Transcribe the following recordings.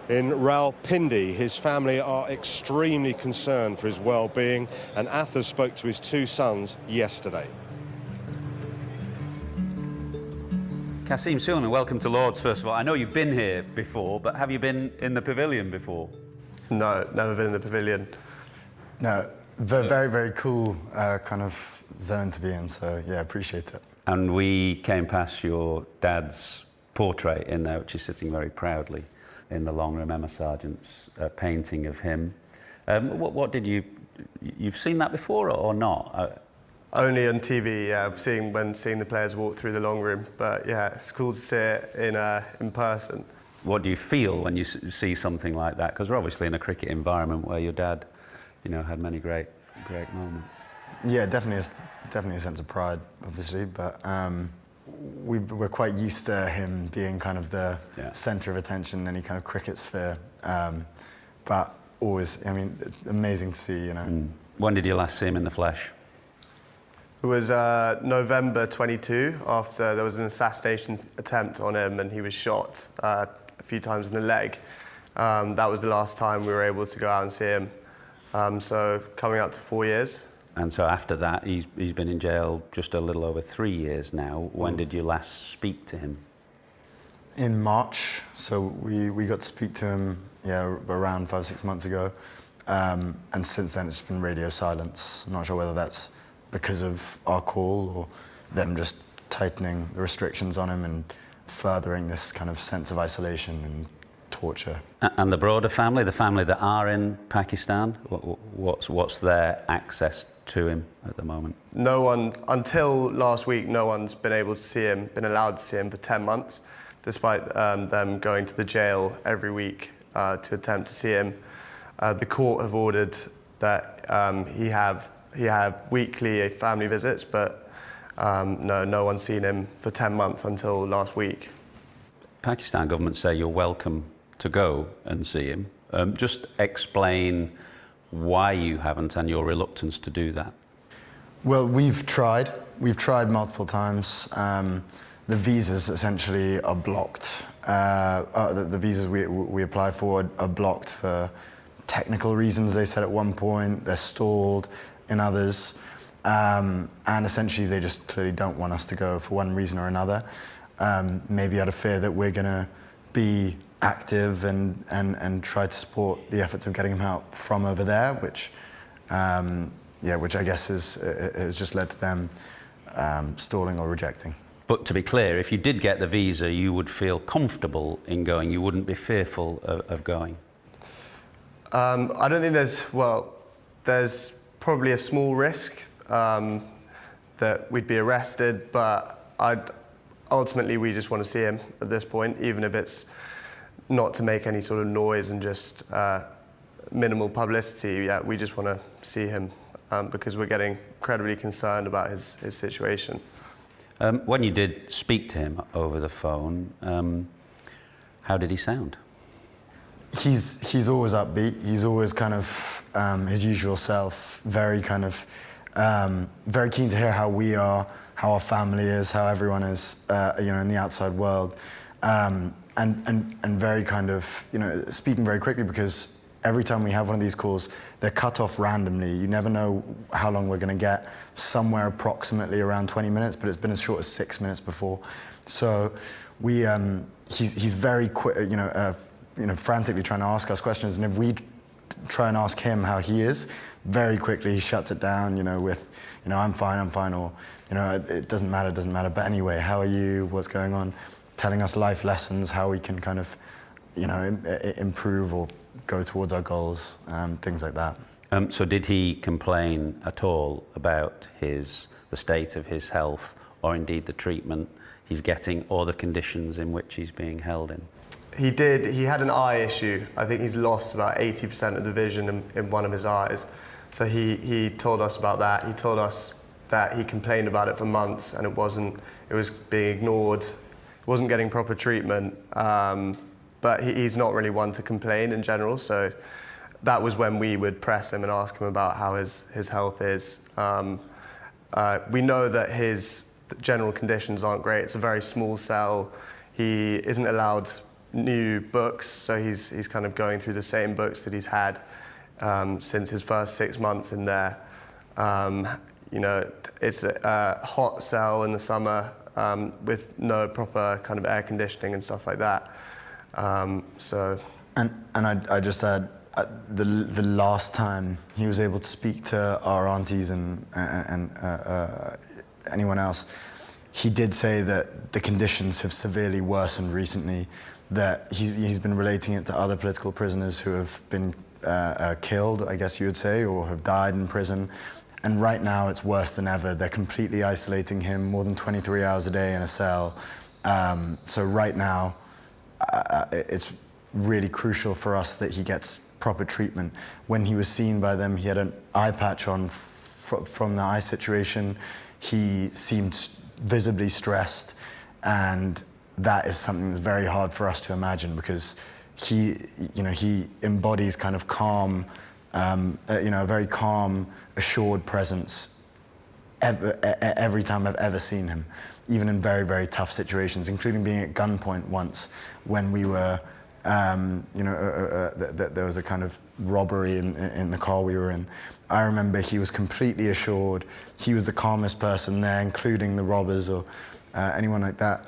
In Rawalpindi, his family are extremely concerned for his well-being, and Athers spoke to his two sons yesterday. Kasim Suleiman, welcome to Lord's, first of all. I know you've been here before, but have you been in the pavilion before? No, never been in the pavilion. No, very, very cool kind of zone to be in, so yeah, appreciate it. And we came past your dad's portrait in there, which is sitting very proudly in the long room. Emma Sargent's painting of him. What did you've seen that before or not? Only on TV, yeah, seeing the players walk through the long room. But yeah, it's cool to see it in person. What do you feel when you see something like that? Because we're obviously in a cricket environment where your dad, had many great moments. Yeah, definitely a sense of pride, obviously, but we're quite used to him being kind of the centre of attention in any kind of cricket sphere. But always, it's amazing to see, When did you last see him in the flesh? It was November 22, after there was an assassination attempt on him and he was shot a few times in the leg. That was the last time we were able to go out and see him. So coming up to 4 years. And so after that, he's been in jail just a little over 3 years now. When did you last speak to him? In March, so we got to speak to him, around 5 or 6 months ago. And since then it's been radio silence. I'm not sure whether that's because of our call or them just tightening the restrictions on him and furthering this kind of sense of isolation and torture. And the broader family, the family that are in Pakistan, what's their access to him at the moment? No one, until last week, no one's been able to see him, been allowed to see him for 10 months, despite them going to the jail every week to attempt to see him. The court have ordered that he have weekly family visits, but no one's seen him for 10 months until last week. Pakistan government say you're welcome to go and see him. Just explain why you haven't and your reluctance to do that. Well, we've tried multiple times. The visas essentially are blocked. The visas we apply for are blocked for technical reasons, they said at one point. They're stalled in others. And essentially they just clearly don't want us to go for one reason or another. Maybe out of fear that we're going to be active and try to support the efforts of getting him out from over there, which I guess has just led to them stalling or rejecting. But to be clear, if you did get the visa, you would feel comfortable in going. You wouldn't be fearful of going. I don't think there's probably a small risk that we'd be arrested, but ultimately we just want to see him at this point, even if it's not to make any sort of noise and just minimal publicity. Yeah, we just want to see him because we're getting incredibly concerned about his situation. When you did speak to him over the phone, how did he sound? He's always upbeat. He's always kind of his usual self. Very kind of very keen to hear how we are, how our family is, how everyone is, in the outside world, and very kind of speaking very quickly, because every time we have one of these calls, they're cut off randomly. You never know how long we're going to get. Somewhere approximately around 20 minutes, but it's been as short as 6 minutes before. So he's very quick, frantically trying to ask us questions, and if we try and ask him how he is, very quickly he shuts it down, with, I'm fine, or, it doesn't matter, but anyway, how are you, what's going on? Telling us life lessons, how we can kind of, improve or go towards our goals, things like that. So did he complain at all about the state of his health, or indeed the treatment he's getting, or the conditions in which he's being held in? He did. He had an eye issue. I think he's lost about 80% of the vision in one of his eyes. So he told us about that. He told us that he complained about it for months and it was being ignored. He wasn't getting proper treatment. But he's not really one to complain in general. So that was when we would press him and ask him about how his health is. We know that his general conditions aren't great. It's a very small cell. He isn't allowed new books, so he's kind of going through the same books that he's had since his first 6 months in there. You know, it's a hot cell in the summer with no proper kind of air conditioning and stuff like that. So. And I just add, the last time he was able to speak to our aunties and anyone else, he did say that the conditions have severely worsened recently, that he's been relating it to other political prisoners who have been killed, I guess you would say, or have died in prison. And right now it's worse than ever. They're completely isolating him more than 23 hours a day in a cell. So right now, it's really crucial for us that he gets proper treatment. When he was seen by them, he had an eye patch on from the eye situation. He seemed visibly stressed, and that is something that's very hard for us to imagine, because he embodies kind of calm, a very calm, assured presence every time I've ever seen him, even in very, very tough situations, including being at gunpoint once when we were, there was a kind of robbery in the car we were in. I remember he was completely assured. He was the calmest person there, including the robbers or anyone like that.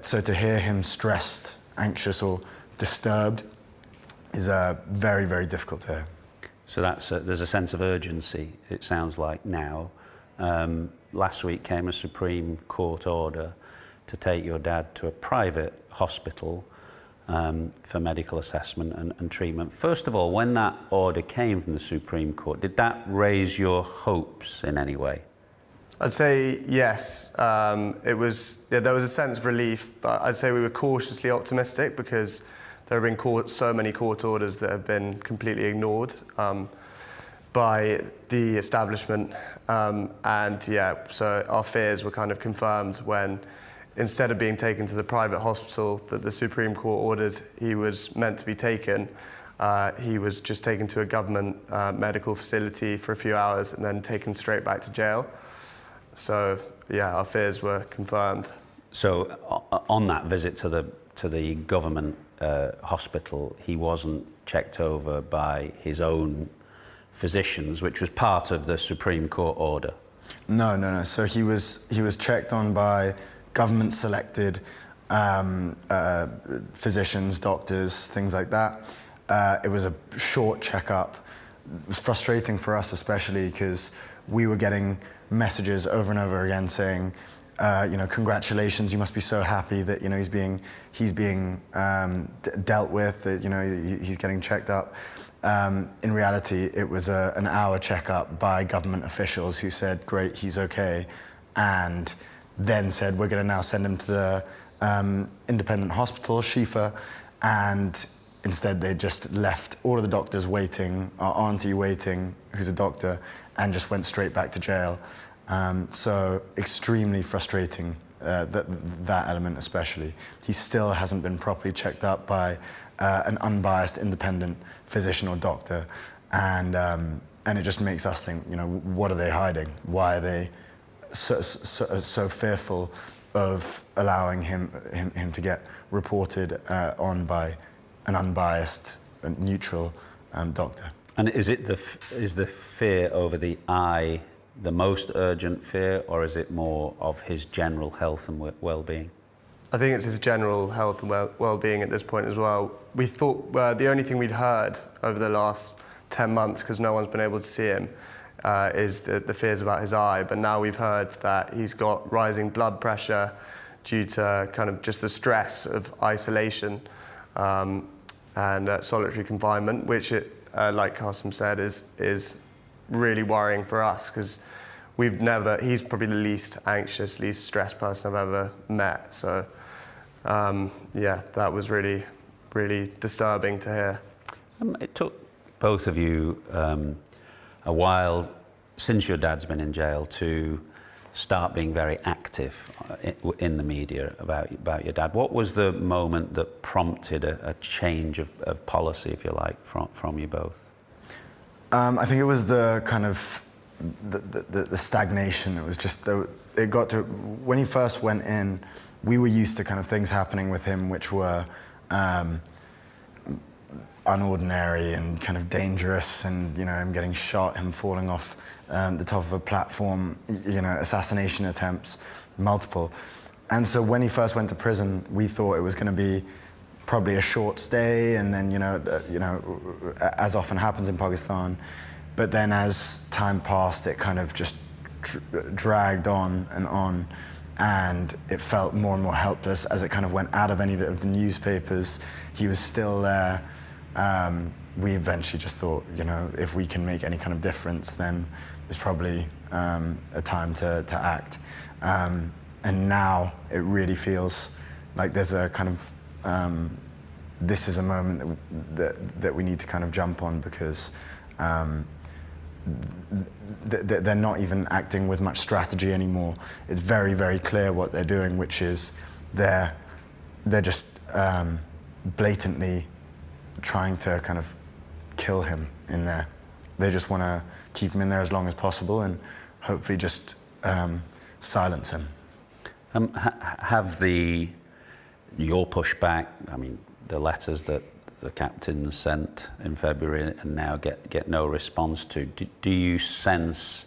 So to hear him stressed, anxious or disturbed is very, very difficult to hear. So there's a sense of urgency, it sounds like, now. Last week came a Supreme Court order to take your dad to a private hospital for medical assessment and treatment. First of all, when that order came from the Supreme Court, did that raise your hopes in any way? I'd say yes. There was a sense of relief, but I'd say we were cautiously optimistic, because there have been so many court orders that have been completely ignored by the establishment. And yeah, so our fears were kind of confirmed when, instead of being taken to the private hospital that the Supreme Court ordered he was meant to be taken, he was just taken to a government medical facility for a few hours and then taken straight back to jail. So yeah, our fears were confirmed. So on that visit to the government hospital, he wasn't checked over by his own physicians, which was part of the Supreme Court order? No. So he was checked on by government-selected physicians, doctors, things like that. It was a short checkup. It was frustrating for us, especially because we were getting messages over and over again saying, congratulations, you must be so happy that he's being dealt with, that he's getting checked up. In reality, it was an hour checkup by government officials who said, great, he's okay, and then said, we're going to now send him to the independent hospital, Shifa, and instead they just left all of the doctors waiting, our auntie waiting, who's a doctor, and just went straight back to jail. So extremely frustrating, that element especially. He still hasn't been properly checked up by an unbiased independent physician or doctor, and it just makes us think, what are they hiding? Why are they so fearful of allowing him to get reported on by an unbiased, neutral doctor? And is the fear over the eye the most urgent fear, or is it more of his general health and well-being? I think it's his general health and well-being at this point as well. We thought the only thing we'd heard over the last 10 months, because no one's been able to see him, is the fears about his eye. But now we've heard that he's got rising blood pressure due to kind of just the stress of isolation and solitary confinement, which, like Qasim said, is really worrying for us, because he's probably the least anxious, least stressed person I've ever met. So yeah, that was really, really disturbing to hear. It took both of you a while, since your dad's been in jail, to start being very active in the media about your dad. What was the moment that prompted a change of policy, if you like, from you both? I think it was the kind of the stagnation. It was just, it got to, when he first went in, we were used to kind of things happening with him which were unordinary and kind of dangerous, and you know, him getting shot, him falling off the top of a platform, you know, assassination attempts, multiple. And so when he first went to prison, we thought it was going to be probably a short stay, and then, you know, as often happens in Pakistan. But then as time passed, it kind of just dragged on, and it felt more and more helpless as it kind of went out of any of the newspapers. He was still there. We eventually just thought, you know, if we can make any kind of difference, then it's probably a time to act. And now it really feels like there's a kind of, this is a moment that we need to kind of jump on, because they're not even acting with much strategy anymore. It's very, very clear what they're doing, which is they're just blatantly trying to kind of kill him in there. They just want to keep him in there as long as possible and hopefully just silence him. Have your pushback, I mean, the letters that the captains sent in February and now get no response to, do you sense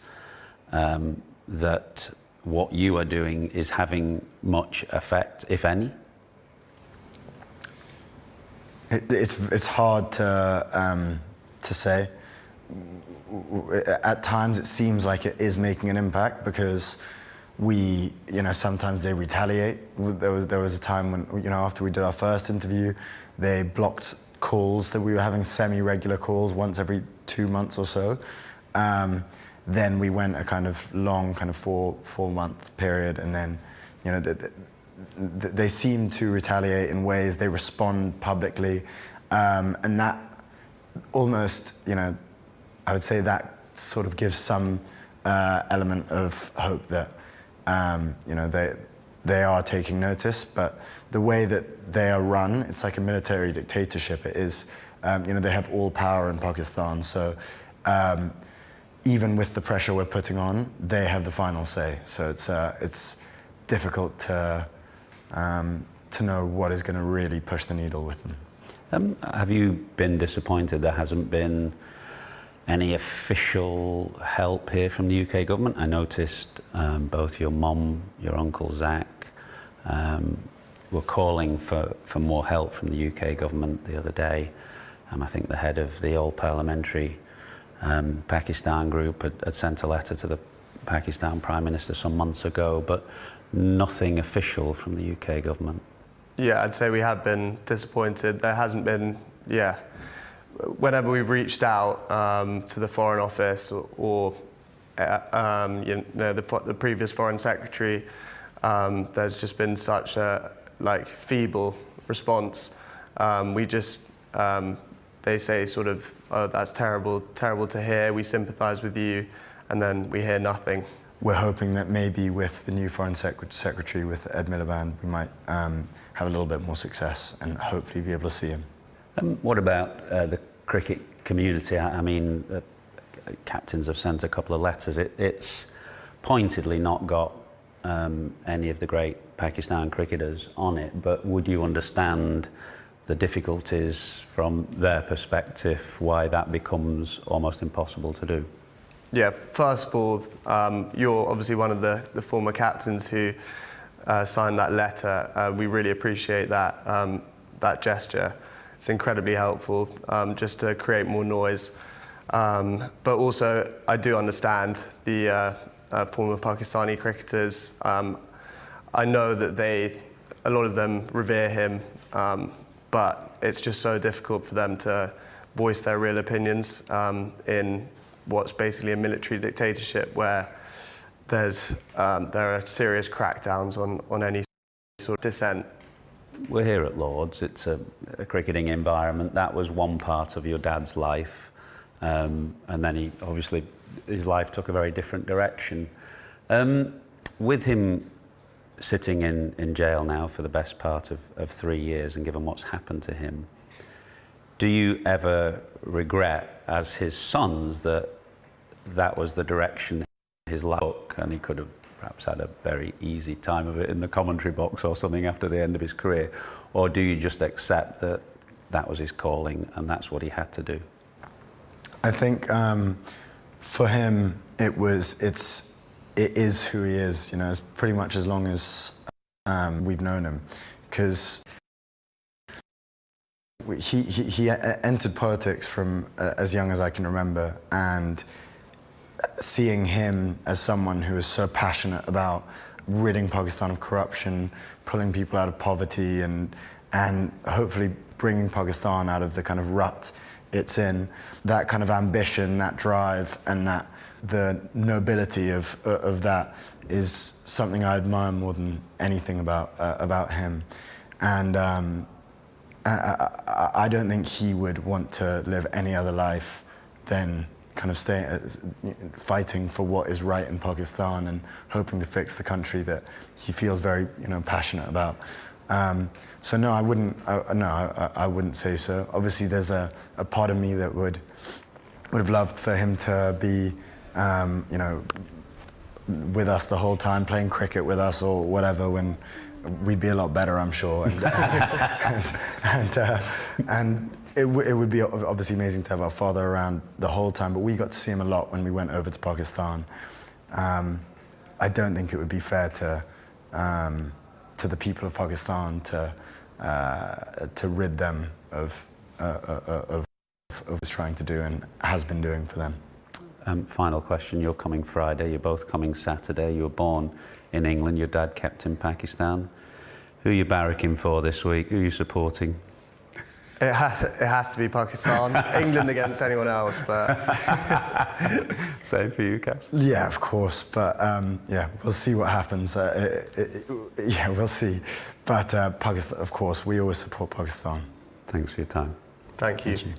that what you are doing is having much effect, if any? It's hard to say. At times it seems like it is making an impact, because you know, sometimes they retaliate. There was a time when, you know, after we did our first interview, they blocked calls, that we were having semi-regular calls once every 2 months or so. Then we went a kind of long, kind of four-month period, and then, you know, they seem to retaliate in ways. They respond publicly, and that almost, you know, I would say that sort of gives some element of hope that, you know, they are taking notice. But the way that they are run, it's like a military dictatorship. It is, you know, they have all power in Pakistan. So even with the pressure we're putting on, they have the final say. So it's difficult to know what is going to really push the needle with them. Have you been disappointed there hasn't been any official help here from the UK government? I noticed both your mum, your uncle Zach, were calling for more help from the UK government the other day. I think the head of the All Parliamentary Pakistan group had sent a letter to the Pakistan Prime Minister some months ago, but nothing official from the UK government. Yeah, I'd say we have been disappointed. There hasn't been, yeah. Whenever we've reached out to the Foreign Office or you know, the previous Foreign Secretary, there's just been such a feeble response. They say sort of, oh, that's terrible to hear, we sympathise with you, and then we hear nothing. We're hoping that maybe with the new Foreign Secretary, with Ed Miliband, we might have a little bit more success and hopefully be able to see him. What about the cricket community? I mean, captains have sent a couple of letters. It's pointedly not got any of the great Pakistan cricketers on it, but would you understand the difficulties from their perspective, why that becomes almost impossible to do? Yeah, first of all, you're obviously one of the former captains who signed that letter. We really appreciate that gesture. It's incredibly helpful just to create more noise. But also, I do understand the former Pakistani cricketers. I know that a lot of them revere him, but it's just so difficult for them to voice their real opinions in what's basically a military dictatorship, where there are serious crackdowns on any sort of dissent. We're here at Lord's. It's a cricketing environment. That was one part of your dad's life, and then his life took a very different direction. With him sitting in jail now for the best part of 3 years, and given what's happened to him, do you ever regret, as his sons, that was the direction his life took, and he could have perhaps had a very easy time of it in the commentary box or something after the end of his career? Or do you just accept that that was his calling and that's what he had to do? I think for him, it is who he is, you know, it's pretty much as long as we've known him. Because he entered politics from as young as I can remember, and seeing him as someone who is so passionate about ridding Pakistan of corruption, pulling people out of poverty, and hopefully bringing Pakistan out of the kind of rut it's in, that kind of ambition, that drive, and the nobility of that is something I admire more than anything about him. And I don't think he would want to live any other life than kind of fighting for what is right in Pakistan and hoping to fix the country that he feels very, you know, passionate about. So no, I wouldn't say so. Obviously, there's a part of me that would have loved for him to be, you know, with us the whole time, playing cricket with us or whatever, when we'd be a lot better, I'm sure. And it would be obviously amazing to have our father around the whole time, but we got to see him a lot when we went over to Pakistan. I don't think it would be fair to the people of Pakistan to rid them of what he's trying to do and has been doing for them. Final question, you're coming Friday, you're both coming Saturday. You were born in England, your dad kept in Pakistan. Who are you barracking for this week? Who are you supporting? It has to be Pakistan. England against anyone else, but... Same for you, Cass? Yeah, of course, but yeah, we'll see what happens. Yeah, we'll see. But Pakistan, of course, we always support Pakistan. Thanks for your time. Thank you. Thank you.